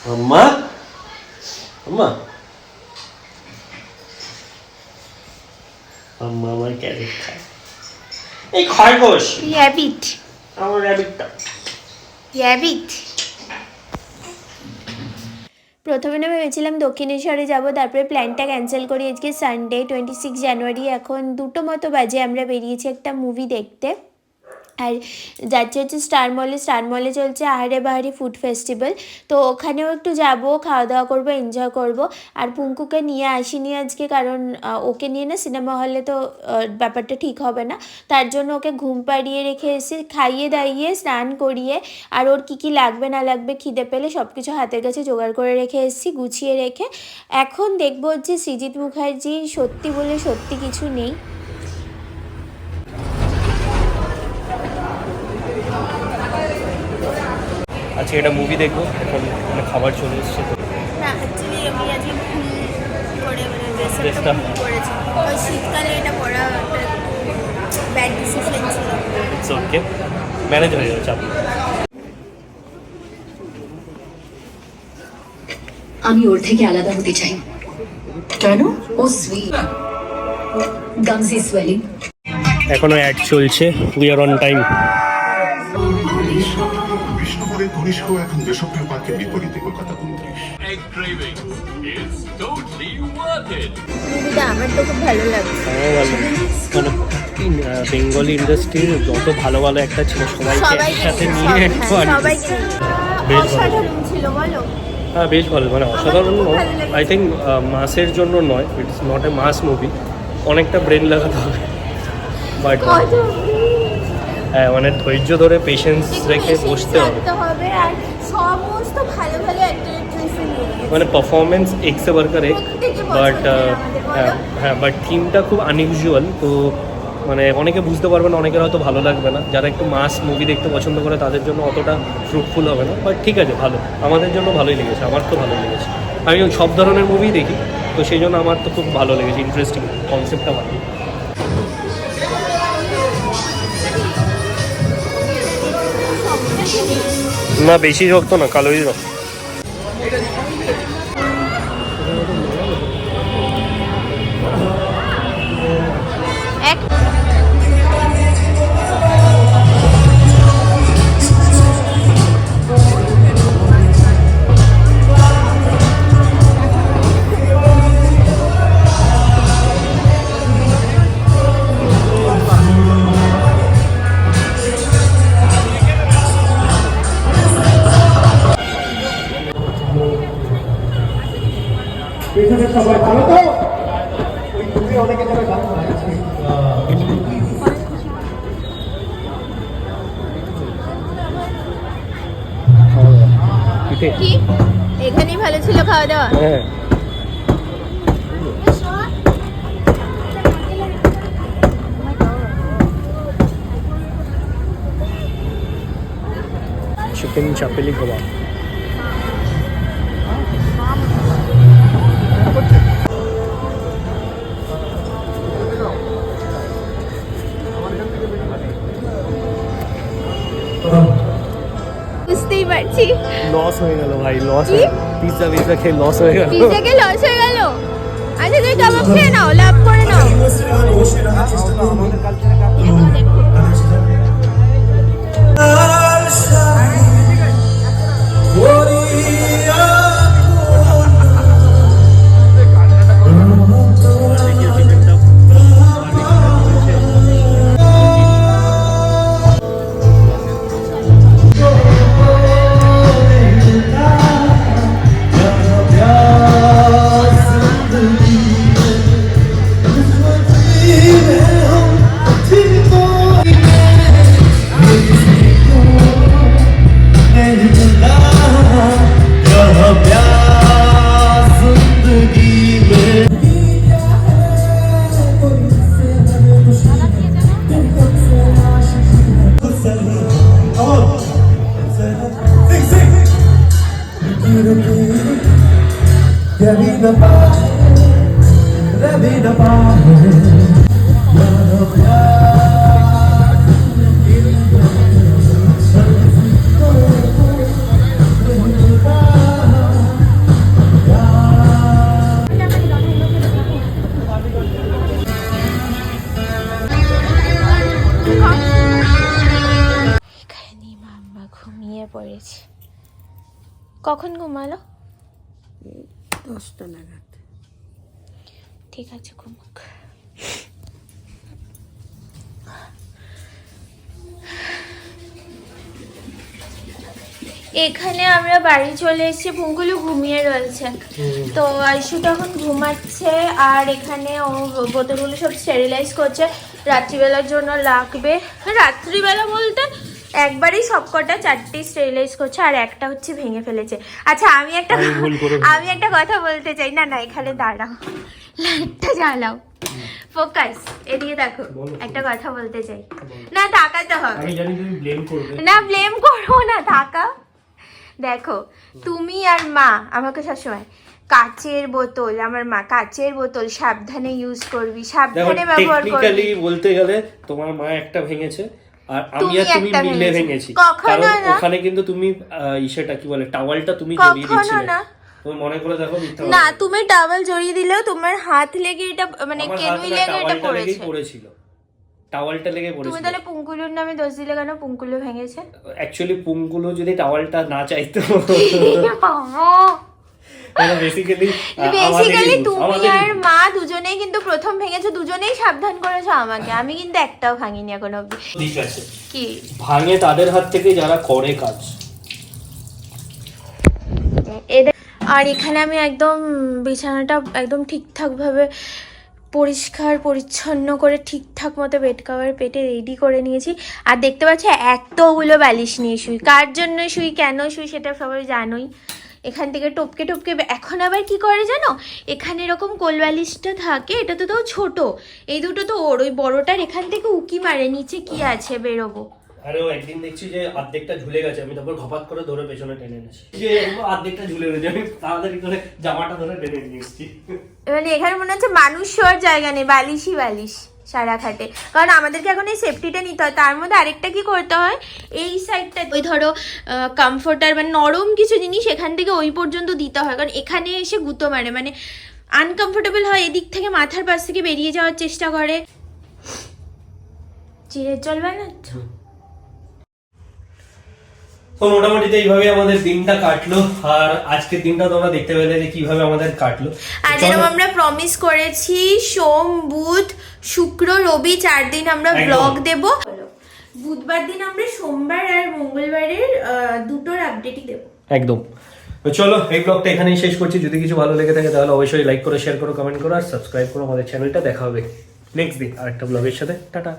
अम्मा अम्मा अम्मा আমার ক্যারেট খায় এই খরগোশ র‍্যাবিট আমার র‍্যাবিটটা র‍্যাবিট প্রথমে না ভেবেছিলাম দক্ষিণেশ্বরে যাব, তারপরে প্ল্যানটা ক্যান্সেল করি। আজকে সানডে 26 জানুয়ারি, এখন 2টো মতো বাজে। আমরা বেরিয়েছি একটা মুভি দেখতে, আর যাচ্ছে হচ্ছে স্টার মলে চলছে আহারে বাহারি ফুড ফেস্টিভ্যাল। তো ওখানেও একটু যাব, খাওয়া দাওয়া করবো, এনজয় করব। আর পুঙ্কুকে নিয়ে আসিনি আজকে, কারণ ওকে নিয়ে না সিনেমা হলে তো ব্যাপারটা ঠিক হবে না। তার জন্য ওকে ঘুম পাড়িয়ে রেখে এসে খাইয়ে দাইয়ে স্নান করিয়ে, আর ওর কী কী লাগবে না লাগবে খিদে পেলে সব কিছু হাতের কাছে জোগাড় করে রেখে এসেছি, গুছিয়ে রেখে। এখন দেখবো যে সৃজিত মুখার্জি সত্যি বলে সত্যি কিছু নেই। আচ্ছা, এটা মুভি দেখবো, এখন মানে খাবার চলে এসছে তো। না অ্যাকচুয়ালি আমি আজকে ভুল করে মানে ড্রেসটা ভুল করেছি। ওই শীতকালে এটা পরা একটা ব্যাড ডিসিশন ছিল। ইটস ওকে, ম্যানেজ হয়ে যাবে, চাপ। আমি ওর থেকে আলাদা হতে চাই। কেন? ও সুইট, গামস ইজ সোয়েলিং। এখনো অ্যাড চলছে, উই আর অন টাইম। বিষ্ণুপুরের ঘনিষ্ঠ এখন দেশপ্রিয় পার্কের বিপরীতে কলকাতা 29। মুভিটা আমার তো খুব ভালো লাগছে। ভালো, মানে বেঙ্গলি ইন্ডাস্ট্রির যত ভালো ভালো একটা ছিল সবাইকে একসাথে নিয়ে একটু অসাধারণ ছিল বলো। হ্যাঁ বেশ ভালো, মানে অসাধারণ নয়, আই থিঙ্ক মাসের জন্য নয়, it's not a mass movie, অনেকটা ব্রেন লাগাতে হবে, বাট হ্যাঁ মানে ধৈর্য ধরে পেশেন্স রেখে বসতে হবে। আর সমস্ত ভালো ভালো মানে পারফরমেন্স এক্সে বারকার এক, বাট হ্যাঁ বাট থিমটা খুব আনইউজুয়াল, তো মানে অনেকে বুঝতে পারবে না, অনেকের হয়তো ভালো লাগবে না। যারা একটু মাস মুভি দেখতে পছন্দ করে তাদের জন্য অতটা ফ্রুটফুল হবে না, বাট ঠিক আছে, ভালো, আমাদের জন্য ভালোই লেগেছে, আমার তো ভালোই লেগেছে। আমি সব ধরনের মুভি দেখি, তো সেই জন্য আমার তো খুব ভালো লেগেছে, ইন্টারেস্টিং, কনসেপ্টটা ভালো। না বেশি রক্ত না, কালোই রক্ত। সবাই ভালো তো? ওই তুমি অনেকে যারা গান গাইছে কি এখানেই ভালো ছিল খাওয়া দাওয়া? হ্যাঁ চিকেন চাপেলি কাবাব। বুঝতেই পারছি লস হয়ে গেল ভাই, লস, পিৎজা খেয়ে লস হয়ে গেল, পিৎজা খেয়ে লস হয়ে গেল। আচ্ছা তুমি কাবাব খেয়ে নাও, লাভ করে নাও। কখন ঘুমালো? 10টা নাগাদ। ঠিক আছে, ঘুমাক। এখানে আমরা বাড়ি চলে এসেছি, পুঙ্কুলু ঘুমিয়ে রয়েছে, তো আইসু তখন ঘুমাচ্ছে। আর এখানে ও বোতলগুলো সব স্টেরিলাইজ করছে, রাত্রিবেলার জন্য লাগবে। রাত্রিবেলা বলতে একবারেই সবকটা 4টে স্টেরিলাইজ করছে, আর একটা হচ্ছে ভেঙে ফেলেছে। আচ্ছা আমি একটা কথা বলতে চাই। না এখানে দাঁড়াও, লাইটটা জ্বালাও, ফোকাস, এদিকে দেখো। একটা কথা বলতে চাই। না তাকাতে হবে, আমি জানি তুমি ব্লেম করবে। না ব্লেম করবো না, তাকা। দেখো তুমি আর মা আমাকে সবসময় কাচের বোতল, আমার মা কাচের বোতল সাবধানে ইউজ করবি, সাবধানে ব্যবহার করবি। টেকনিক্যালি বলতে গেলে তোমার মা একটা ভেঙেছে আর আমি আর তুমি মিলে ভেঙেছি। কখনো কারণ না। ওখানে কিন্তু তুমি সেটা কি বলে টাওয়ালটা তুমি জড়িয়ে দিয়েছিলে। না তুমি মনে করে দেখো মিথ্যা না, তুমি টাওয়েল জড়িয়ে দিলেও তোমার হাত লেগে এটা, মানে কেনুই লেগে এটা পড়েছিল, টাওয়ালটা লেগে তুমি পড়েছিল। তাহলে পুঙ্কুলুর নামে দোষ দিলে কেন? পুঙ্কুলু ভেঙেছে। অ্যাকচুয়ালি পুঙ্কুলু যদি টাওয়ালটা না চাইতো, বেসিক্যালি তুমি আর মা দুজনেই কিন্তু প্রথম ভেঙেছো, দুজনেই সাবধান করেছো আমাকে, আমি কিন্তু একটাও ভাঙিনি এখন অব্দি। ঠিক আছে, কি ভাঙে তাদের হাত থেকে যারা করে কাজ। আর এখানে আমি একদম বিছানাটা একদম ঠিকঠাক ভাবে পরিষ্কার পরিচ্ছন্ন করে ঠিকঠাক মতো বেড কভার পেটে রেডি করে নিয়েছি। আর দেখতে পাচ্ছ এতগুলো বালিশ নিয়ে শুই। কার জন্য শুই, কেন শুই সেটা সবাই জানোই। এখান থেকে টপকে টপকে, এখন আবার কি করে জানো, এখানে এরকম কোল বালিশটা থাকে, এটা তো ছোট, এই দুটো তো ওর, ওই বড়টার এখান থেকে উকি মারে নিচে কি আছে বেরোবো। আরে ও একদিন দেখছি যে অর্ধেকটা ঝুলে গেছে, আমি তারপর ঘপাত করে ধরে পেছনে টেনে এনেছি, যে অর্ধেকটা ঝুলে গেছে, আমি তাড়াতাড়ি করে জামাটা ধরে টেনে নিয়ে এসেছি। মানে এখানে মনে হচ্ছে মানুষ শোয়ার জায়গা নেই, বালিশই বালিশ সারা খাটে। কারণ আমাদেরকে এখন এই সেফটিটা নিতে হয়, তার মধ্যে আরেকটা কি করতে হয়, এই সাইডটা ওই ধরো কমফোর্টার মানে নরম কিছু জিনিস এখান থেকে ওই পর্যন্ত দিতে হয়, কারণ এখানে এসে গুঁতো মারে, মানে আনকমফোর্টেবল হয়, এদিক থেকে মাথার পাশ থেকে বেরিয়ে যাওয়ার চেষ্টা করে। চিড়ের জল বানাচ্ছ? তো মোটামুটি এইভাবে আমাদের দিনটা কাটলো, আর আজকের দিনটা তোমরা দেখতে পেলে যে কিভাবে আমাদের কাটলো। আর যেরকম আমরা প্রমিস করেছি, সোম বুধ শুক্র রবি 4 দিন আমরা ব্লগ দেব। বুধবার দিন আমরা সোমবার আর মঙ্গলবারের দুটোর আপডেটই দেব একদম। তো চলো এই ব্লগটা এখানেই শেষ করছি। যদি কিছু ভালো লেগে থাকে তাহলে অবশ্যই লাইক করো, শেয়ার করো, কমেন্ট করো আর সাবস্ক্রাইব করো আমাদের চ্যানেলটা। দেখা হবে নেক্সট দিন আরেকটা ব্লগের সাথে। টাটা।